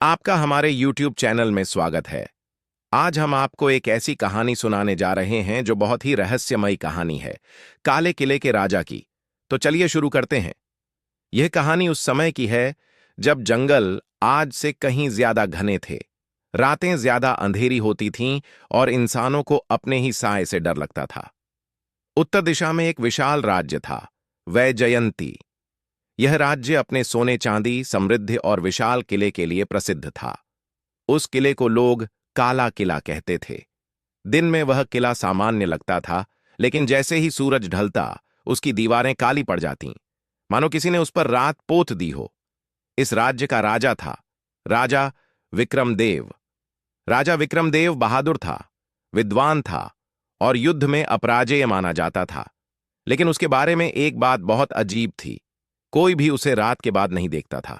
आपका हमारे YouTube channel में स्वागत है। आज हम आपको एक ऐसी कहानी सुनाने जा रहे हैं जो बहुत ही रहस्यमयी कहानी है, काले किले के राजा की। तो चलिए शुरू करते हैं। यह कहानी उस समय की है जब जंगल आज से कहीं ज्यादा घने थे, रातें ज्यादा अंधेरी होती थीं और इंसानों को अपने ही साए से डर लगता था। उत्तर दिशा में एक विशाल राज्य था, वैजयंती। यह राज्य अपने सोने चांदी, समृद्धि और विशाल किले के लिए प्रसिद्ध था। उस किले को लोग काला किला कहते थे। दिन में वह किला सामान्य लगता था, लेकिन जैसे ही सूरज ढलता उसकी दीवारें काली पड़ जातीं, मानो किसी ने उस पर रात पोत दी हो। इस राज्य का राजा था राजा विक्रमदेव। राजा विक्रमदेव बहादुर था, विद्वान था और युद्ध में अपराजेय माना जाता था। लेकिन उसके बारे में एक बात बहुत अजीब थी, कोई भी उसे रात के बाद नहीं देखता था।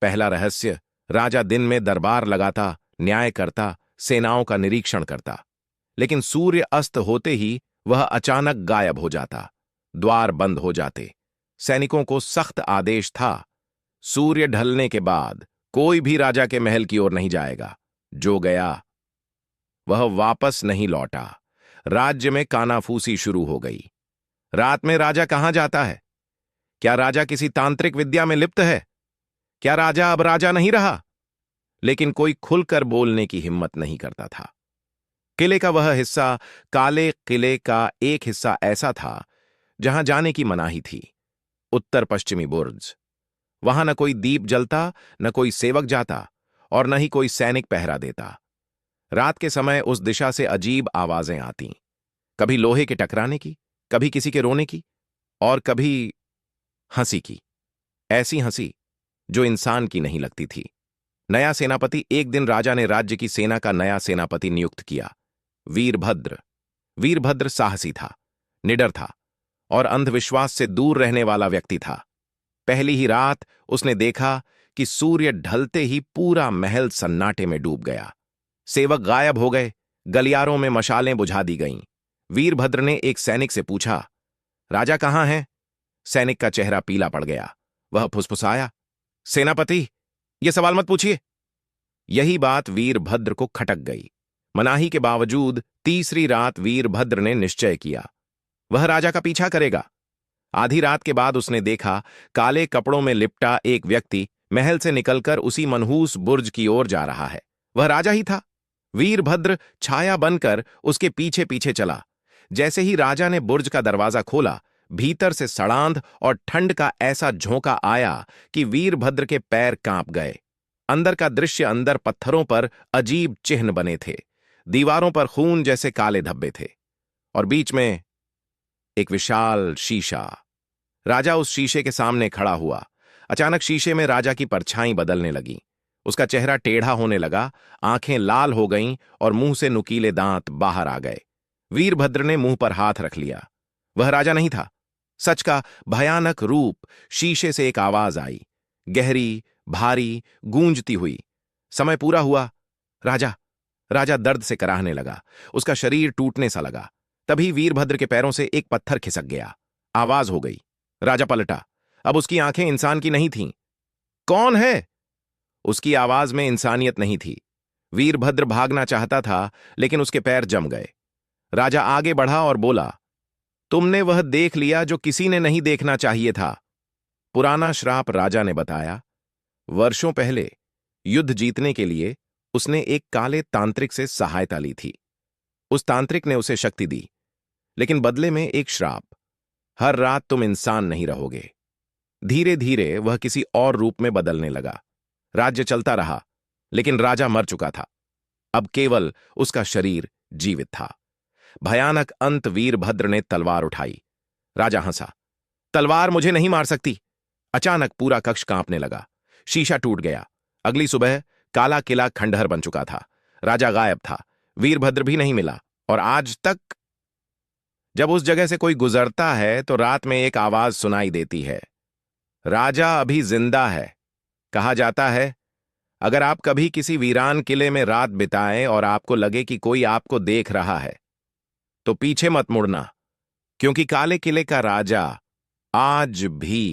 पहला रहस्य, राजा दिन में दरबार लगाता, न्याय करता, सेनाओं का निरीक्षण करता, लेकिन सूर्य अस्त होते ही वह अचानक गायब हो जाता। द्वार बंद हो जाते। सैनिकों को सख्त आदेश था, सूर्य ढलने के बाद कोई भी राजा के महल की ओर नहीं जाएगा। जो गया वह वापस नहीं लौटा। राज्य में कानाफूसी शुरू हो गई। रात में राजा कहां जाता है? क्या राजा किसी तांत्रिक विद्या में लिप्त है? क्या राजा अब राजा नहीं रहा? लेकिन कोई खुलकर बोलने की हिम्मत नहीं करता था। किले का वह हिस्सा, काले किले का एक हिस्सा ऐसा था जहां जाने की मनाही थी। उत्तर पश्चिमी बुर्ज। वहां न कोई दीप जलता, न कोई सेवक जाता और न ही कोई सैनिक पहरा देता। रात के समय उस दिशा से अजीब आवाजें आतीं, कभी लोहे के टकराने की, कभी किसी के रोने की और कभी हंसी की। ऐसी हंसी जो इंसान की नहीं लगती थी। नया सेनापति, एक दिन राजा ने राज्य की सेना का नया सेनापति नियुक्त किया, वीरभद्र। वीरभद्र साहसी था, निडर था और अंधविश्वास से दूर रहने वाला व्यक्ति था। पहली ही रात उसने देखा कि सूर्य ढलते ही पूरा महल सन्नाटे में डूब गया। सेवक गायब हो गए, गलियारों में मशालें बुझा दी गईं। वीरभद्र ने एक सैनिक से पूछा, राजा कहां है? सैनिक का चेहरा पीला पड़ गया। वह फुसफुसाया, सेनापति, यह सवाल मत पूछिए। यही बात वीरभद्र को खटक गई। मनाही के बावजूद तीसरी रात वीरभद्र ने निश्चय किया, वह राजा का पीछा करेगा। आधी रात के बाद उसने देखा, काले कपड़ों में लिपटा एक व्यक्ति महल से निकलकर उसी मनहूस बुर्ज की ओर जा रहा है। वह राजा ही था। वीरभद्र छाया बनकर उसके पीछे पीछे चला। जैसे ही राजा ने बुर्ज का दरवाजा खोला, भीतर से सड़ांध और ठंड का ऐसा झोंका आया कि वीरभद्र के पैर कांप गए। अंदर का दृश्य, अंदर पत्थरों पर अजीब चिन्ह बने थे, दीवारों पर खून जैसे काले धब्बे थे और बीच में एक विशाल शीशा। राजा उस शीशे के सामने खड़ा हुआ। अचानक शीशे में राजा की परछाई बदलने लगी। उसका चेहरा टेढ़ा होने लगा, आंखें लाल हो गईं और मुंह से नुकीले दांत बाहर आ गए। वीरभद्र ने मुंह पर हाथ रख लिया। वह राजा नहीं था, सच का भयानक रूप। शीशे से एक आवाज आई, गहरी, भारी, गूंजती हुई। समय पूरा हुआ। राजा राजा दर्द से कराहने लगा। उसका शरीर टूटने सा लगा। तभी वीरभद्र के पैरों से एक पत्थर खिसक गया। आवाज हो गई। राजा पलटा। अब उसकी आंखें इंसान की नहीं थीं। कौन है? उसकी आवाज में इंसानियत नहीं थी। वीरभद्र भागना चाहता था, लेकिन उसके पैर जम गए। राजा आगे बढ़ा और बोला, तुमने वह देख लिया जो किसी ने नहीं देखना चाहिए था। पुराना श्राप, राजा ने बताया। वर्षों पहले युद्ध जीतने के लिए उसने एक काले तांत्रिक से सहायता ली थी। उस तांत्रिक ने उसे शक्ति दी, लेकिन बदले में एक श्राप, हर रात तुम इंसान नहीं रहोगे। धीरे धीरे वह किसी और रूप में बदलने लगा। राज्य चलता रहा, लेकिन राजा मर चुका था। अब केवल उसका शरीर जीवित था। भयानक अंत, वीरभद्र ने तलवार उठाई। राजा हंसा, तलवार मुझे नहीं मार सकती। अचानक पूरा कक्ष कांपने लगा। शीशा टूट गया। अगली सुबह काला किला खंडहर बन चुका था। राजा गायब था। वीरभद्र भी नहीं मिला। और आज तक जब उस जगह से कोई गुजरता है तो रात में एक आवाज सुनाई देती है, राजा अभी जिंदा है। कहा जाता है, अगर आप कभी किसी वीरान किले में रात बिताएं और आपको लगे कि कोई आपको देख रहा है, तो पीछे मत मुड़ना, क्योंकि काले किले का राजा आज भी